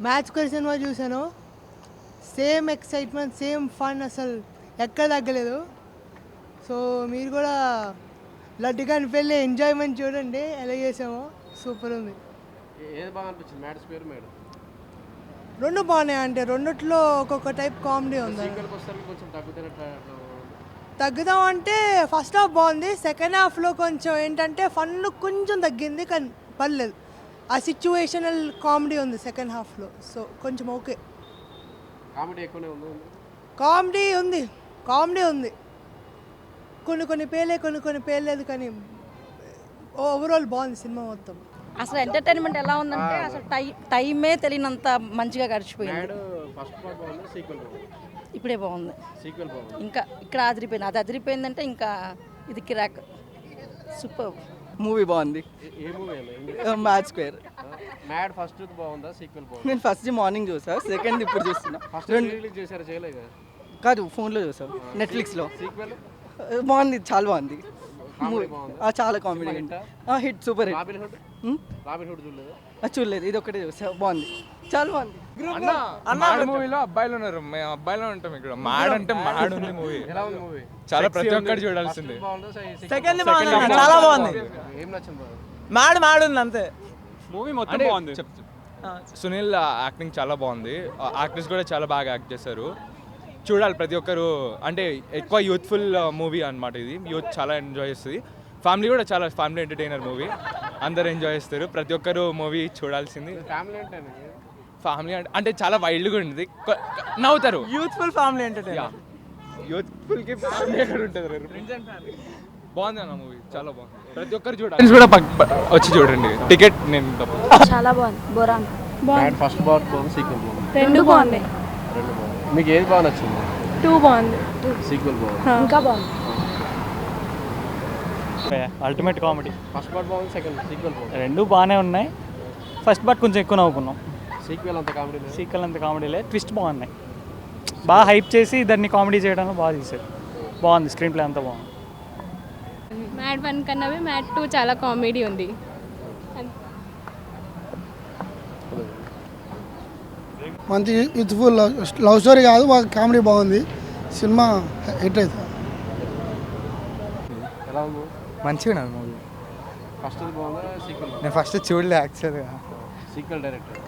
Match square cinema చూశాను. Same excitement, same fun, అసలు ఎక్కడ తగ్గలేదు. సో మీరు కూడా లడ్డుగాని పెళ్ళి ఎంజాయ్మెంట్ చూడండి ఎలా చేసామో. సూపర్ ఉంది. ఏది బాగా అనిపించింది మ్యాడ్ స్క్వేర్ మేడం? రెండు బాగున్నాయి, అంటే రెండిట్లో ఒక్కొక్క టైప్ కామెడీ ఉంది. కొంచెం తగ్గుదాం అంటే ఫస్ట్ హాఫ్ బాగుంది, సెకండ్ హాఫ్లో కొంచెం ఏంటంటే ఫన్ కొంచెం తగ్గింది, కానీ పర్లేదు. ఆ సిచ్యువేషనల్ కామెడీ ఉంది సెకండ్ హాఫ్లో, సో కొంచెం ఓకే. కామెడీ ఎక్కువనే ఉంది. కామెడీ ఉంది కొన్ని పేలే, కొన్ని పేర్లేదు, కానీ ఓవరాల్ బాగుంది సినిమా మొత్తం. అసలు ఎంటర్టైన్మెంట్ ఎలా ఉందంటే అసలు టైమే తెలియనంత మంచిగా గడిచిపోయింది. ఇప్పుడే బాగుంది, ఇంకా ఇక్కడ అదిరిపోయింది. అది అదిరిపోయిందంటే ఇంకా ఇది కిరాక్, సూపర్ మూవీ బాగుంది. Match square. మ్యాడ్ ఫస్ట్ బాగుందా, సీక్వెల్ బాగుందా? నేను ఫస్ట్ మార్నింగ్ చూసా, సెకండ్ ఇప్పుడు చూస్తున్నా. రిలీజ్ చేశారు, చేయలేదు కాదు, ఫోన్లో చూసా, నెట్ఫ్లిక్స్లో. సీక్వెల్ బాగుంది, చాలా బాగుంది. చాలా comedy, hit, super hit. Robin hood చూడలేదు? చూడలేదు, ఇది ఒకటే చూసా, బాగుంది, చాలా బాగుంది. మూవీలో అబ్బాయిలు ఉన్నారు, మేము అబ్బాయిలో ఉంటాం ఇక్కడ. మ్యాడ్ అంటే మ్యాడ్ ఉంది మూవీ, ఎలా ఉంది మూవీ? చాలా ప్రతి ఒక్కరు చూడాల్సింది. సెకండ్ చాలా బాగుంది. ఏం నచ్చింది? మ్యాడ్ ఉంది అంతే. మూవీ మొత్తం బాగుంది. సునీల్ యాక్టింగ్ చాలా బాగుంది, యాక్టర్స్ కూడా చాలా బాగా యాక్ట్ చేశారు. చూడాలి ప్రతి ఒక్కరు, అంటే ఎక్కువ యూత్ఫుల్ మూవీ అన్నమాట. ఇది యూత్ చాలా ఎంజాయ్ చేస్తుంది. ఫ్యామిలీ కూడా చాలా ఫ్యామిలీ ఎంటర్టైనర్ మూవీ, అందరు ఎంజాయ్ చేస్తారు. ప్రతి ఒక్కరు మూవీ చూడాల్సింది. ఫ్యామిలీ అంటే చాలా వైల్డ్గా ఉంటుంది, నవ్వుతారు. Youthful family entertainer. యూత్ఫుల్కి ఫ్యామిలీ ఎక్కడ ఉంటుంది? బాగుంది అన్న మూవీ, చాలా బాగుంది. ప్రతి ఒక్కరు చూడాలి, కూడా వచ్చి చూడండి. టికెట్ నేను చాలా బాగుంది. బోరాన్ ఫస్ట్ బాగుంది, సీక్వెల్ బాగుంది. రెండు బాగున్నాయి. మీకు ఏది బాగా నచ్చింది? 2 బాగుంది, సీక్వెల్ బాగుంది, ఇంకా బాగుంది. Ultimate comedy. ఫస్ట్ పార్ట్ బాగుంది, సీక్వెల్ బాగుంది. రెండు బాగానే ఉన్నాయి. ఫస్ట్ పార్ట్ కొంచెం ఎక్కువ నవ్వుకున్నాం. సీక్వెల్ అంత కామెడీ లేదు. సీక్వెల్ అంత కామెడీ లేదు, ట్విస్ట్ బాగున్నాయి. బాగా హైప్ చేసి దాన్ని కామెడీ చేయడంలో బాగా తీశారు. బాగుంది, స్క్రీన్ ప్లే అంతా బాగుంది. మ్యాడ్ 1 కన్నా మ్యాడ్ 2 చాలా కామెడీ ఉంది. మంచి యూత్ఫుల్ లవ్ స్టోరీ కాదు, బాగా కామెడీ బాగుంది. సినిమా హిట్ అవుతుంది. ఎలా ఉంది? మంచిగా ఉన్నది మూవీ. ఫస్ట్ బాగుందా, సీక్వెల్? నేను ఫస్ట్ చూడలే యాక్చువల్గా. సీక్వెల్ డైరెక్టర్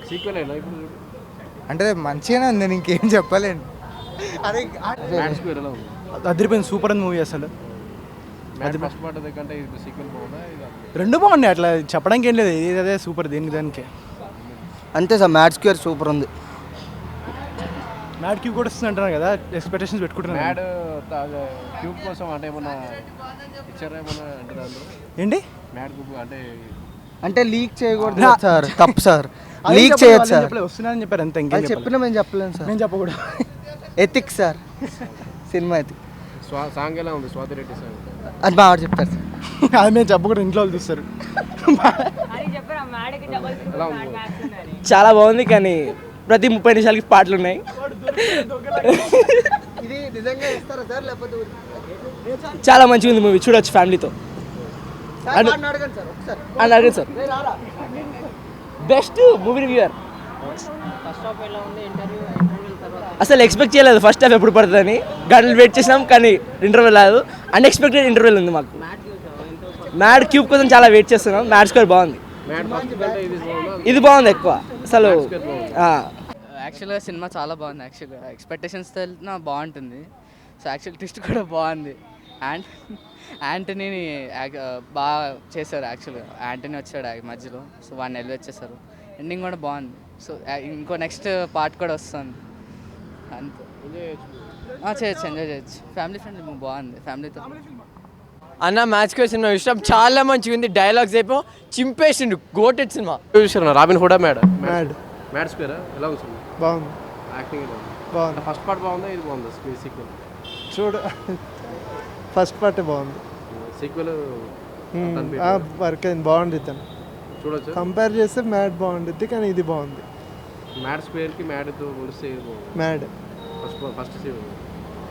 సీక్వెల్ ఎలా ఇప్పుడు చూడు? అంటే మంచిగానే ఉంది, నేను ఇంకేం చెప్పలేను. అదే మ్యాడ్ స్క్వేర్ ఎలా ఉంది? అదిరిపోయింది, సూపర్ ఉంది మూవీ అసలు. అది ఫస్ట్ పార్ట్ కంటే ఇది సీక్వెల్ బాగుందా? రెండు బాగున్నాయి, అట్లా చెప్పడానికి ఏం లేదు. ఇది అదే సూపర్, దానికి అంతే సార్. మ్యాచ్ స్క్వేర్ సూపర్ ఉంది. మ్యాడ్ క్యూబ్ కూడా వస్తుంది అంటున్నారు కదా, ఎక్స్పెక్టేషన్స్ పెట్టుకుంటున్నారు. మ్యాడ్ క్యూబ్ కోసం అంటే ఏమన్నా ఇచ్చారా, ఏమన్నా అంటే దాంట్లో ఏంటి మ్యాడ్ క్యూబ్ అంటే లీక్ చేయకూడదు సార్, తప్పు సార్. లీక్ చేయొచ్చు సార్, వస్తున్నారని చెప్పారు అంతే. ఇంకా చెప్పినా మేము చెప్పలేము సార్, నేను చెప్పకూడదు. Ethics sir, cinema ethic. Song ఎలా ఉంది? స్వాతి రెడ్డి సాంగ్ అది మా వాడు చెప్తారు సార్. అది మేము చెప్పకూడదు, ఇంట్లో వాళ్ళు చూస్తారు. చాలా బాగుంది, కానీ ప్రతి 30 నిమిషాలకి పాటలు ఉన్నాయి. చాలా మంచిగా ఉంది మూవీ, చూడొచ్చు ఫ్యామిలీతో. అడగండి సార్. Best movie reviewer. అసలు ఎక్స్పెక్ట్ చేయలేదు ఫస్ట్ హాఫ్ ఎప్పుడు పడుతుందని. గంటలు వెయిట్ చేసినాం, కానీ ఇంటర్వెల్ రాదు. అన్ఎక్స్పెక్టెడ్ ఇంటర్వెల్ ఉంది మాకు. మ్యాడ్ క్యూబ్ కోసం చాలా వెయిట్ చేస్తున్నాం. మ్యాడ్ స్క్వేర్ బాగుంది, ఇది బాగుంది ఎక్కువ అసలు. యాక్చువల్గా సినిమా చాలా బాగుంది. యాక్చువల్గా ఎక్స్పెక్టేషన్స్తో వెళ్తున్నా బాగుంటుంది. సో యాక్చువల్ ట్విస్ట్ కూడా బాగుంది. అండ్ యాంటనీని బాగా చేశారు. యాక్చువల్గా యాంటనీ వచ్చాడు మధ్యలో, సో వాడిని ఎలివేట్ చేశారు. ఎండింగ్ కూడా బాగుంది. సో ఇంకో నెక్స్ట్ పార్ట్ కూడా వస్తుంది. అంతే, చేయొచ్చు, ఎంజాయ్ చేయొచ్చు. ఫ్యామిలీ ఫ్రెండ్లీ మూవీ, బాగుంది, ఫ్యామిలీతో. అన్న మ్యాచ్ స్క్వేర్ సినిమా ఇష్టం, చాలా మంచిగా ఉంది. డైలాగ్స్ అయిపో చింపేసిండు, గోటెడ్ సినిమా. చూసారా రాబిన్ హుడా? మ్యాడ్ స్క్వేర్ ఎలా ఉంది? బాగుంది, యాక్టింగ్ బాగుంది. ఫస్ట్ పార్ట్ బాగుందా, ఇది బాగుందా సీక్వెల్? ఫస్ట్ పార్ట్ బాగుంది, సీక్వెల్ వర్క్ అయింది, బాగుంది. తను చూడొచ్చు, కంపేర్ చేస్తే మ్యాడ్ బాగుంటుంది, కానీ ఇది బాగుంది. మ్యాడ్ స్క్వేర్కి మ్యాడ్తో పోలిస్తే మ్యాడ్ ఫస్ట్